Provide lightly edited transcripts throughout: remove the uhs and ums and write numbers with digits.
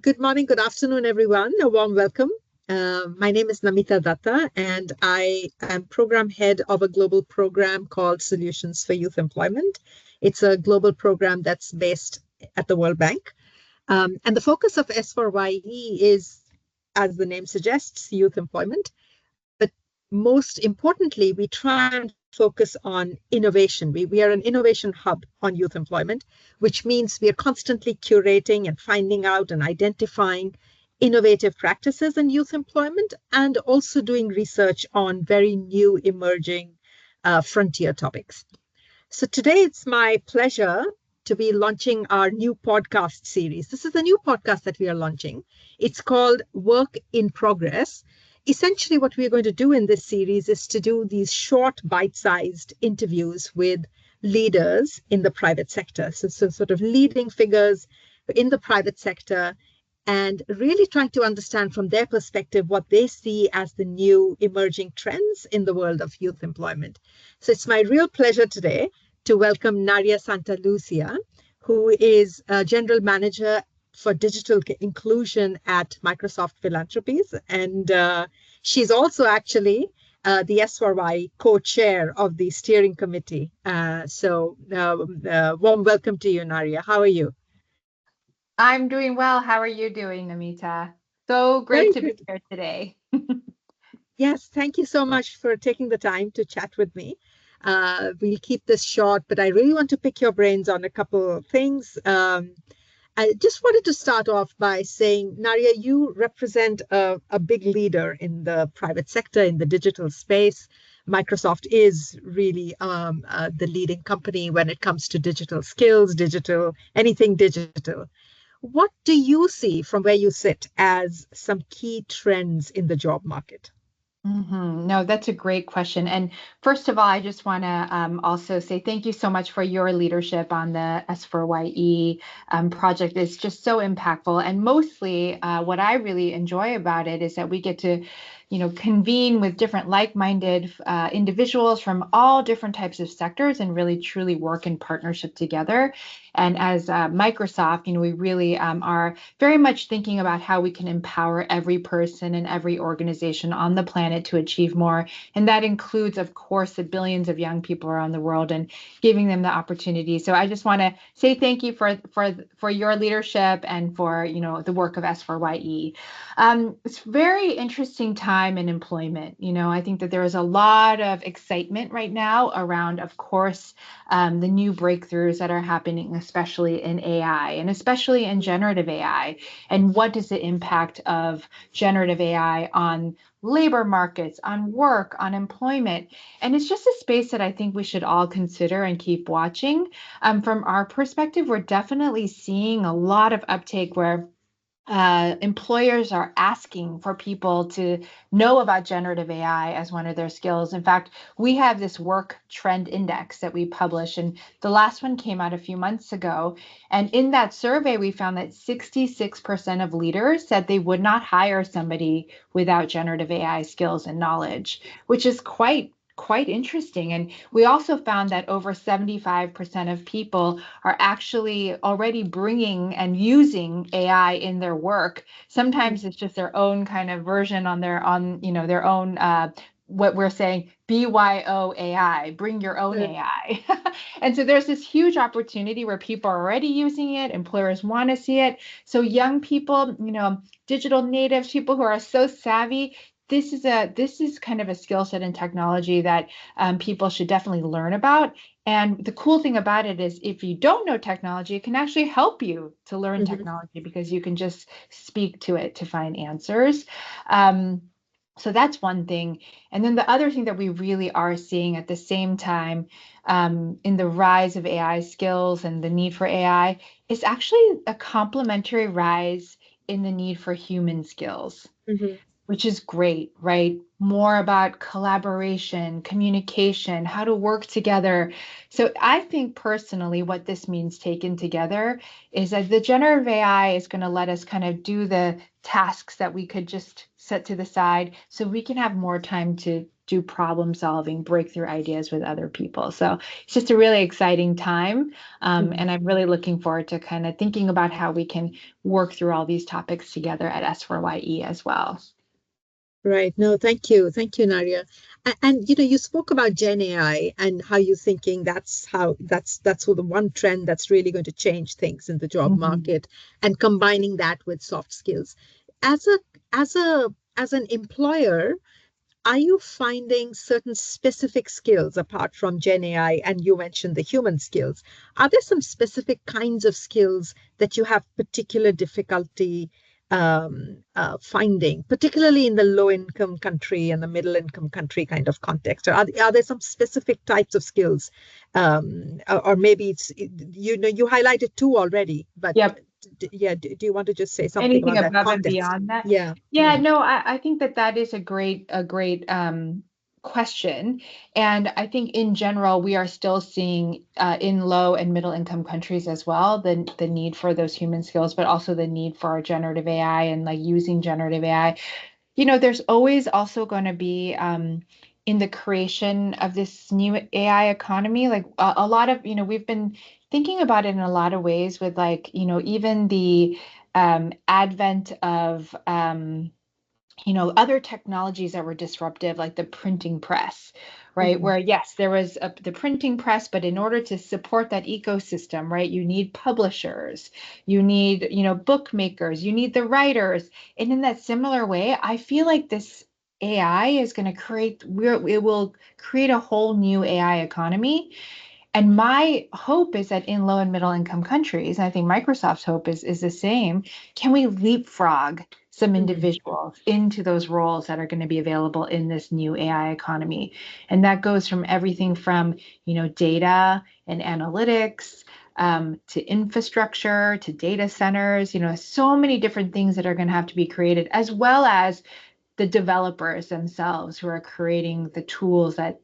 Good morning, good afternoon, everyone. A warm welcome. My name is Namita Datta, and I am program head of a global program called Solutions for Youth Employment. It's a global program that's based at the World Bank. And the focus of S4YE is, as the name suggests, youth employment. But most importantly, we try and focus on innovation. We are an innovation hub on youth employment, which means we are constantly curating and finding out and identifying innovative practices in youth employment and also doing research on very new emerging frontier topics. So today it's my pleasure to be launching our new podcast series. This is a new podcast that we are launching. It's called Work in Progress. Essentially, what we're going to do in this series is to do these short, bite-sized interviews with leaders in the private sector. So sort of leading figures in the private sector and really trying to understand from their perspective what they see as the new emerging trends in the world of youth employment. So it's my real pleasure today to welcome Naria Santa Lucia, who is General Manager for Digital Inclusion at Microsoft Philanthropies. And she's also actually the S4Y co-chair of the steering committee. Warm welcome to you, Naria. How are you? I'm doing well. How are you doing, Namita? So great Very to be good. here today. Yes, thank you so much for taking the time to chat with me. We'll keep this short, but I really want to pick your brains on a couple of things. I just wanted to start off by saying, Naria, you represent a big leader in the private sector, in the digital space. Microsoft is really the leading company when it comes to digital skills, anything digital. What do you see from where you sit as some key trends in the job market? No, that's a great question. And first of all, I just want to also say thank you so much for your leadership on the S4YE project. It's just so impactful. And mostly, what I really enjoy about it is that we get to, convene with different like-minded individuals from all different types of sectors and really truly work in partnership together. And as Microsoft, we really are very much thinking about how we can empower every person and every organization on the planet to achieve more. And that includes, of course, the billions of young people around the world and giving them the opportunity. So I just want to say thank you for your leadership and for the work of S4YE. It's very interesting time in employment. I think that there is a lot of excitement right now around, of course, the new breakthroughs that are happening, especially in AI and especially in generative AI. And what is the impact of generative AI on labor markets, on work, on employment? And it's just a space that I think we should all consider and keep watching. From our perspective, we're definitely seeing a lot of uptake where employers are asking for people to know about generative AI as one of their skills. In fact, we have this work trend index that we publish, and the last one came out a few months ago. And in that survey, we found that 66% of leaders said they would not hire somebody without generative AI skills and knowledge, which is quite interesting. And we also found that over 75% of people are actually already bringing and using AI in their work. Sometimes it's just their own kind of version on their own what we're saying BYO AI, bring your own AI. And so there's this huge opportunity where people are already using it, employers want to see it. So young people, digital natives, people who are so savvy, this is kind of a skill set and technology that people should definitely learn about. And the cool thing about it is if you don't know technology, it can actually help you to learn technology because you can just speak to it to find answers. So that's one thing. And then the other thing that we really are seeing at the same time in the rise of AI skills and the need for AI is actually a complementary rise in the need for human skills, Mhm. which is great, right? More about collaboration, communication, how to work together. So I think personally, what this means taken together is that the generative AI is going to let us kind of do the tasks that we could just set to the side so we can have more time to do problem solving, breakthrough ideas with other people. So it's just a really exciting time. And I'm really looking forward to kind of thinking about how we can work through all these topics together at S4YE as well. Right. No, thank you. Thank you, Nadia. And you spoke about Gen AI and how you're thinking that's the one trend that's really going to change things in the job Mhm. market, and combining that with soft skills. As a as an employer, are you finding certain specific skills apart from Gen AI, and you mentioned the human skills? Are there some specific kinds of skills that you have particular difficulty finding, particularly in the low income country and the middle income country kind of context? Or are there some specific types of skills? Or maybe you highlighted two already, but Yep. yeah, do you want to just say something Anything about that above and context? beyond that? Yeah, Yeah, yeah. no, I think that that is a great question. And I think in general, we are still seeing in low and middle income countries as well, the need for those human skills, but also the need for generative AI and like using generative AI. There's always also going to be in the creation of this new AI economy, like a lot of, we've been thinking about it in a lot of ways with like, even the advent of other technologies that were disruptive, like the printing press, right? Mhm, Where, yes, there was the printing press, but in order to support that ecosystem, right, you need publishers, you need, bookmakers, you need the writers. And in that similar way, I feel like this AI is going to it will create a whole new AI economy, and my hope is that in low and middle income countries, and I think Microsoft's hope is the same, can we leapfrog some mhm, individuals into those roles that are going to be available in this new AI economy? And that goes from everything from, data and analytics, to infrastructure, to data centers, so many different things that are going to have to be created, as well as the developers themselves who are creating the tools that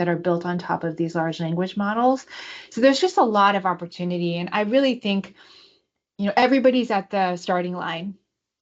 are built on top of these large language models. So there's just a lot of opportunity, and I really think everybody's at the starting line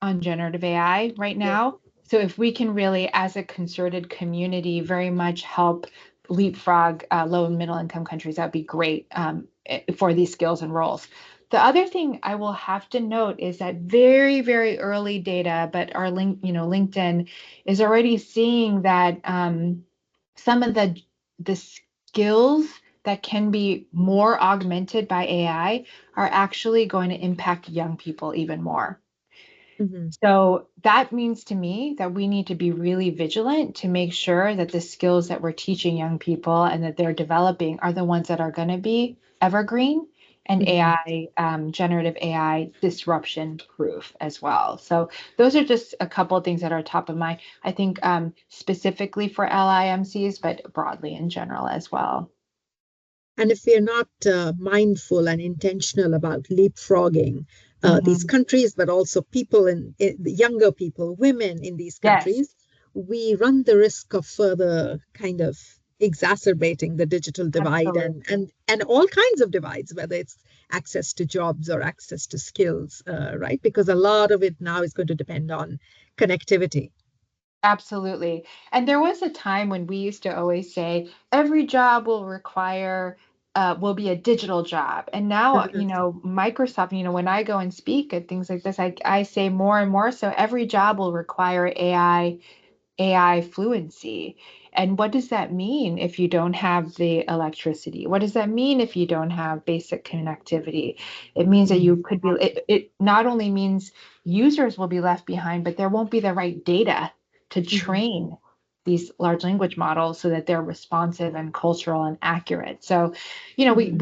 on generative AI right yeah. now. So if we can really, as a concerted community, very much help leapfrog low and middle income countries, that'd be great for these skills and roles. The other thing I will have to note is that very, very early data, but our LinkedIn is already seeing that some of the skills that can be more augmented by AI are actually going to impact young people even more. Mhm, So that means to me that we need to be really vigilant to make sure that the skills that we're teaching young people and that they're developing are the ones that are going to be evergreen and mhm. generative AI disruption proof as well. So those are just a couple of things that are top of mind. I think specifically for LIMCs, but broadly in general as well. And if we're not mindful and intentional about leapfrogging these Mhm. countries, but also people the younger people, women in these Yes, countries, we run the risk of further kind of exacerbating the digital divide, absolutely. and all kinds of divides, whether it's access to jobs or access to skills, right? Because a lot of it now is going to depend on connectivity. Absolutely. And there was a time when we used to always say every job will be a digital job. And now, Microsoft, when I go and speak at things like this, I say more and more. So every job will require AI fluency. And what does that mean if you don't have the electricity? What does that mean if you don't have basic connectivity? It means that Mhm, you could be, it not only means users will be left behind, but there won't be the right data to mhm, train these large language models so that they're responsive and cultural and accurate. So, mhm.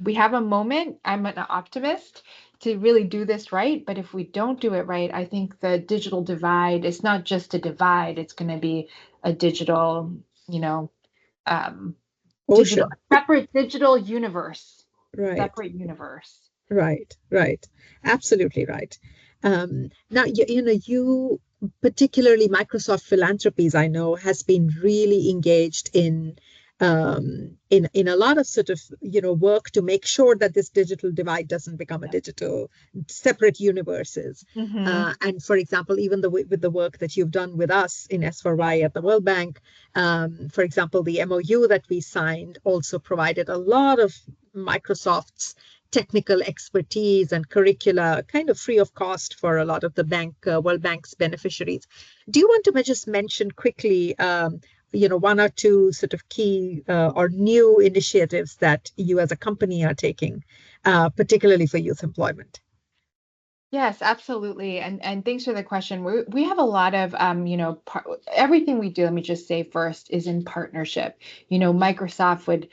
we have a moment. I'm an optimist to really do this right. But if we don't do it right, I think the digital divide is not just a divide, it's going to be a digital, you know, um, Ocean. separate digital universe, Right. separate universe. Right, right. Absolutely right. Now, you particularly Microsoft Philanthropies, I know, has been really engaged in in a lot of sort of work to make sure that this digital divide doesn't become a Yeah. digital separate universes. Hmm. And for example, even with the work that you've done with us in S4Y at the World Bank, for example, the MOU that we signed also provided a lot of Microsoft's technical expertise and curricula kind of free of cost for a lot of the World Bank's beneficiaries. Do you want to just mention quickly, one or two sort of key or new initiatives that you as a company are taking, particularly for youth employment? Yes, absolutely. And thanks for the question. We have a lot of everything we do, let me just say first, is in partnership. Microsoft would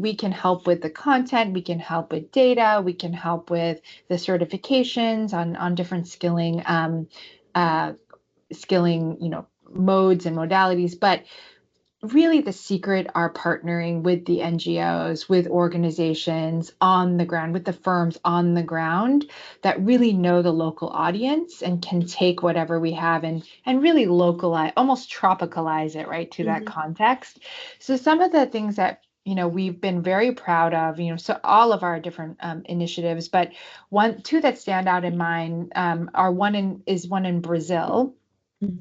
we can help with the content, we can help with data, we can help with the certifications on different uh skilling, modes and modalities, but really the secret are partnering with the NGOs, with organizations on the ground, with the firms on the ground that really know the local audience and can take whatever we have and really localize, almost tropicalize it, right, to that Mm-hmm. context. So some of the things that we've been very proud of, so all of our different initiatives, but two that stand out in mind are one in Brazil.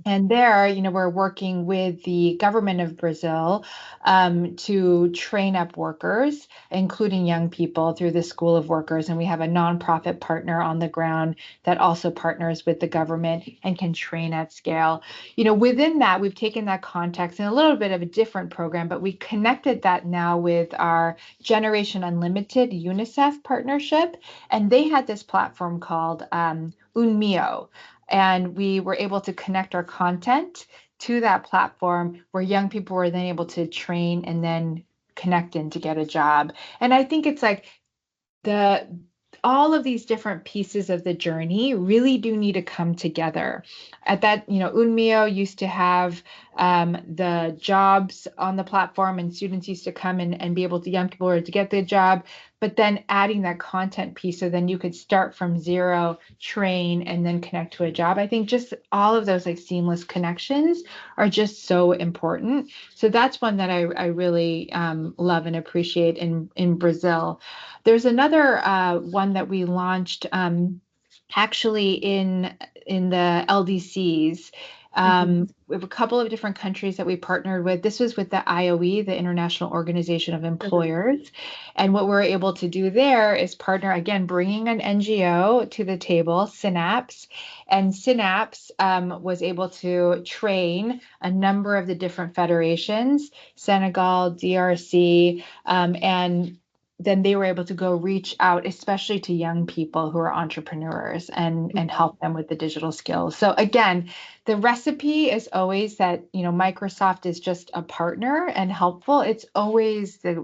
And there, we're working with the government of Brazil to train up workers, including young people, through the School of Workers. And we have a nonprofit partner on the ground that also partners with the government and can train at scale. Within that, we've taken that context in a little bit of a different program, but we connected that now with our Generation Unlimited UNICEF partnership. And they had this platform called Unmio, and we were able to connect our content to that platform where young people were then able to train and then connect in to get a job. And I think it's like the all of these different pieces of the journey really do need to come together. At that, Unmio used to have the jobs on the platform, and students used to come and be able to, young people were to get the job, but then adding that content piece so then you could start from zero, train, and then connect to a job. I think just all of those like seamless connections are just so important. So that's one that I really love and appreciate in Brazil. There's another one that we launched actually in the LDCs. Mm-hmm. We have a couple of different countries that we partnered with. This was with the IOE, the International Organization of Uh-huh. Employers. And what we're able to do there is partner, again, bringing an NGO to the table, Synapse. And Synapse was able to train a number of the different federations, Senegal, DRC, and then they were able to go reach out, especially to young people who are entrepreneurs and help them with the digital skills. So again, the recipe is always that, Microsoft is just a partner and helpful. It's always the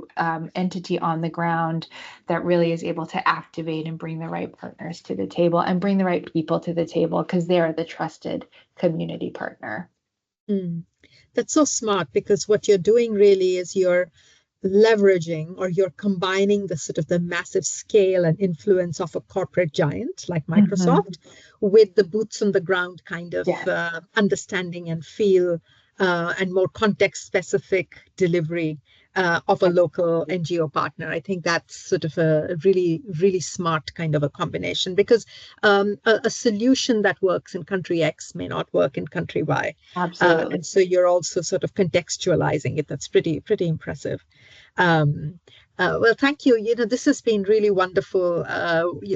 entity on the ground that really is able to activate and bring the right partners to the table and bring the right people to the table because they are the trusted community partner. Mm. That's so smart because what you're doing really is you're leveraging or you're combining the sort of the massive scale and influence of a corporate giant like Mhm. Microsoft with the boots on the ground kind of Yes, understanding and feel and more context specific delivery of a local absolutely. NGO partner. I think that's sort of a really, really smart kind of a combination because a solution that works in country X may not work in country Y. Absolutely. And so you're also sort of contextualizing it. That's pretty, pretty impressive. Um, well, thank you. This has been really wonderful.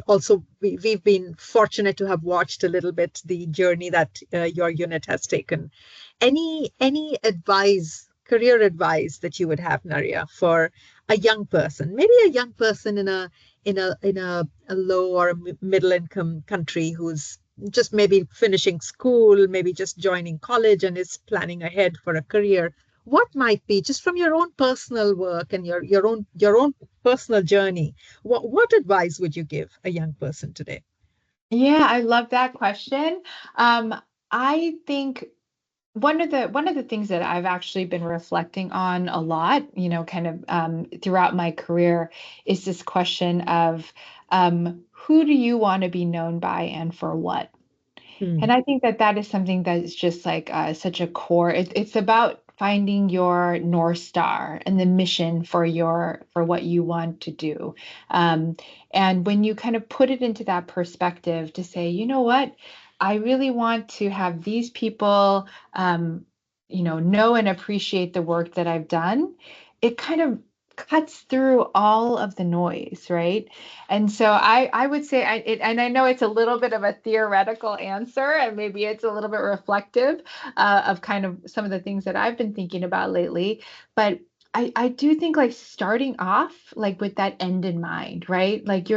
Also, we've been fortunate to have watched a little bit the journey that your unit has taken. Any advice, career advice that you would have, Naria, for a young person, maybe a young person in a low or a middle income country who's just maybe finishing school, maybe just joining college and is planning ahead for a career, what might be just from your own personal work and your own personal journey, what advice would you give a young person today? Yeah, I love that question. Um, I think one of the things that I've actually been reflecting on a lot, kind of throughout my career, is this question of who do you want to be known by and for what? Hmm. And I think that that is something that is just like such a core. It's about finding your North Star and the mission for what you want to do. Um, and when you kind of put it into that perspective to say, you know what, I really want to have these people, know and appreciate the work that I've done, it kind of cuts through all of the noise, right? And so I would say and I know it's a little bit of a theoretical answer, and maybe it's a little bit reflective of kind of some of the things that I've been thinking about lately, but I do think like starting off like with that end in mind, right? Like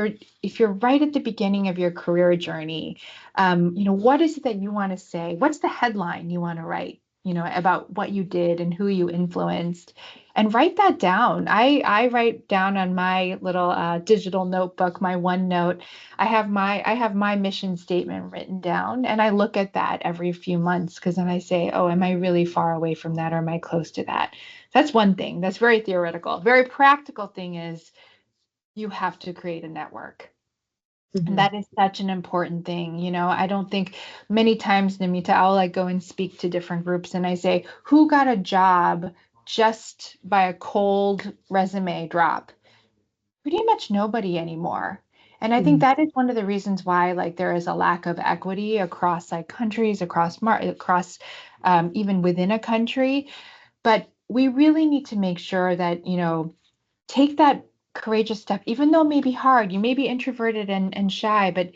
if you're right at the beginning of your career journey, what is it that you want to say? What's the headline you want to write? About what you did and who you influenced, and write that down. I write down on my little digital notebook, my OneNote. I have my mission statement written down, and I look at that every few months because then I say, oh, am I really far away from that, or am I close to that? That's one thing. That's very theoretical. Very practical thing is you have to create a network. And Mhm. that is such an important thing. I don't think many times, Namita, I'll like go and speak to different groups and I say, who got a job just by a cold resume drop? Pretty much nobody anymore. And I think Mhm. that is one of the reasons why like there is a lack of equity across like countries, across even within a country. But we really need to make sure that, take that courageous step, even though it may be hard. You may be introverted and shy, but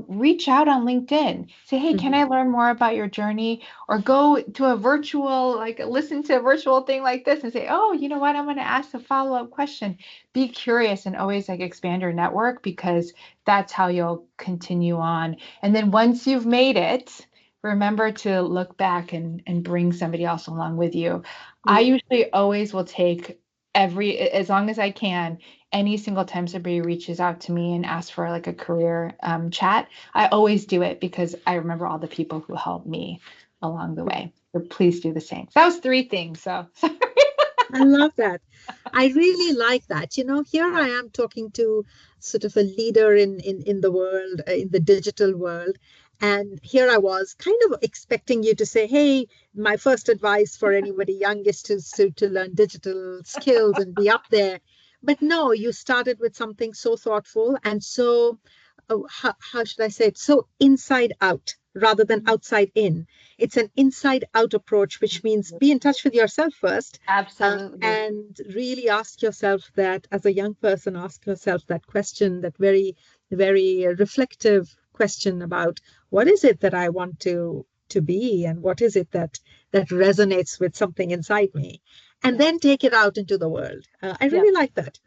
reach out on LinkedIn. Say, hey, can I Mhm. learn more about your journey? Or go to a virtual, like listen to a virtual thing like this and say, oh, you know what? I'm going to ask a follow-up question. Be curious and always like expand your network because that's how you'll continue on. And then once you've made it, remember to look back and bring somebody else along with you. I Yeah. usually always will take as long as I can, any single time somebody reaches out to me and asks for like a career chat, I always do it because I remember all the people who helped me along the way. So please do the same. So that was three things. So sorry. I love that. I really like that. Here I am talking to sort of a leader in the world, in the digital world. And here I was kind of expecting you to say, hey, my first advice for anybody young is to learn digital skills and be up there. But no, you started with something so thoughtful and so, how should I say it, so inside out rather than outside in. It's an inside out approach, which means be in touch with yourself first, Absolutely. and really ask yourself that, as a young person, ask yourself that question, that very, very reflective question about what is it that I want to be, and what is it that resonates with something inside me, and Yeah. then take it out into the world. I Yeah. really like that.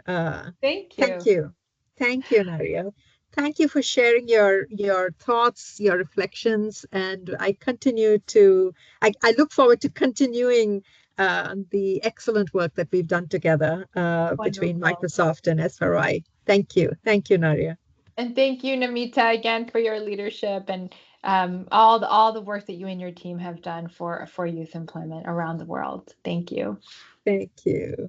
Thank Thank you. you. Thank you, Naria. Thank you for sharing your thoughts, your reflections, and I look forward to continuing the excellent work that we've done together between Wonderful. Microsoft and SRI. Thank you. Thank you, Naria. And thank you, Namita, again for your leadership and all the work that you and your team have done for youth employment around the world. Thank you. Thank you.